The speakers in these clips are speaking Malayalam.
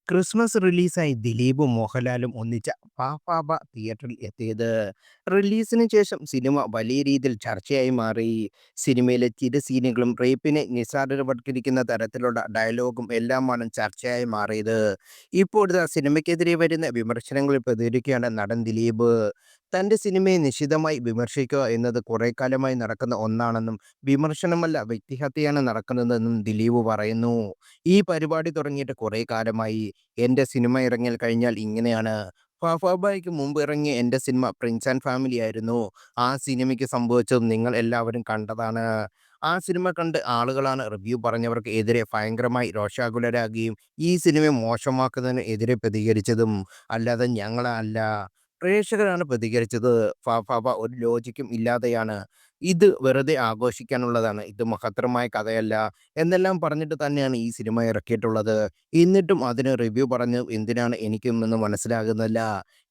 ക്രിസ്മസ് റിലീസായി ദിലീപും മോഹൻലാലും ഒന്നിച്ച പാപ്പാബ തിയേറ്ററിൽ എത്തിയത്. റിലീസിന് ശേഷം സിനിമ വലിയ രീതിയിൽ ചർച്ചയായി മാറി. സിനിമയിലെ ചില സീനുകളും റേപ്പിനെ നിസ്സാരവത്കരിക്കുന്ന തരത്തിലുള്ള ഡയലോഗും എല്ലാമാണ് ചർച്ചയായി മാറിയത്. ഇപ്പോഴത്തെ സിനിമയ്ക്കെതിരെ വരുന്ന വിമർശനങ്ങളിൽ പ്രതികരിക്കുകയാണ് നടൻ ദിലീപ്. തന്റെ സിനിമയെ നിശിതമായി വിമർശിക്കുക എന്നത് കുറെ കാലമായി നടക്കുന്ന ഒന്നാണെന്നും വിമർശനമല്ല വ്യക്തിഹത്യയാണ് നടക്കുന്നതെന്നും ദിലീപ് പറയുന്നു. ഈ പരിപാടി തുടങ്ങിയിട്ട് കുറെ കാലമായി. എന്റെ സിനിമ ഇറങ്ങിയാൽ കഴിഞ്ഞാൽ ഇങ്ങനെയാണ്. ഫാഫാബായ്ക്ക് മുമ്പ് ഇറങ്ങിയ എന്റെ സിനിമ പ്രിൻസ് ആൻഡ് ഫാമിലി ആയിരുന്നു. ആ സിനിമയ്ക്ക് സംഭവിച്ചത് നിങ്ങൾ എല്ലാവരും കണ്ടതാണ്. ആ സിനിമ കണ്ട് ആളുകളാണ് റിവ്യൂ പറഞ്ഞവർക്ക് എതിരെ ഭയങ്കരമായി രോഷാകുലരാകുകയും ഈ സിനിമയെ മോശമാക്കുന്നതിന് എതിരെ പ്രതികരിച്ചതും. അല്ലാതെ ഞങ്ങളല്ല. പ്രേക്ഷകരാണ് പ്രതികരിച്ചത്. ഫാഫാബ ഒരു ലോജിക്കും ഇല്ലാതെയാണ്. ഇത് വെറുതെ ആഘോഷിക്കാനുള്ളതാണ്. ഇത് മഹത്തരമായ കഥയല്ല. എന്നെല്ലാം പറഞ്ഞിട്ട് തന്നെയാണ് ഈ സിനിമ ഇറക്കിയിട്ടുള്ളത്. എന്നിട്ടും അതിന് റിവ്യൂ പറഞ്ഞത് എന്തിനാണ് എനിക്കൊന്നും മനസ്സിലാകുന്നില്ല.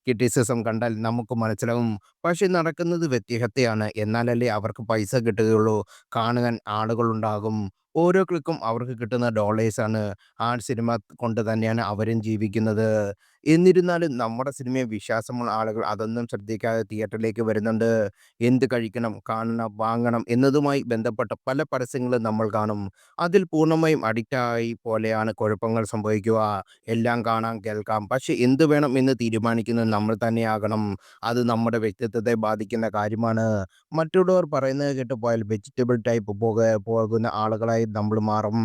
ക്രിറ്റിസിസം കണ്ടാൽ നമുക്ക് മനസ്സിലാവും. പക്ഷെ നടക്കുന്നത് വ്യക്തിഹത്യയാണ്. എന്നാലല്ലേ അവർക്ക് പൈസ കിട്ടുകയുള്ളൂ. കാണുവാൻ ആളുകളുണ്ടാകും. ഓരോ ക്ലിക്കും അവർക്ക് കിട്ടുന്ന ഡോളേഴ്സാണ്. ആ സിനിമ കൊണ്ട് തന്നെയാണ് അവരും ജീവിക്കുന്നത്. എന്നിരുന്നാലും നമ്മുടെ സിനിമയെ വിശ്വാസമുള്ള ആളുകൾ അതൊന്നും ശ്രദ്ധിക്കാതെ തിയേറ്ററിലേക്ക് വരുന്നുണ്ട്. എന്ത് കഴിക്കണം, കാണണം, വാങ്ങണം എന്നതുമായി ബന്ധപ്പെട്ട പല പരസ്യങ്ങളും നമ്മൾ കാണും. അതിൽ പൂർണ്ണമായും അഡിക്റ്റായി പോലെയാണ് കുഴപ്പങ്ങൾ സംഭവിക്കുക. എല്ലാം കാണാം, കേൾക്കാം. പക്ഷെ എന്ത് വേണം എന്ന് തീരുമാനിക്കുന്നത് നമ്മൾ തന്നെയാകണം. അത് നമ്മുടെ വ്യക്തിത്വത്തെ ബാധിക്കുന്ന കാര്യമാണ്. മറ്റുള്ളവർ പറയുന്നത് കേട്ട് പോയാൽ വെജിറ്റബിൾ ടൈപ്പ് പോകുന്ന ആളുകളായി നമ്മൾ മാറും.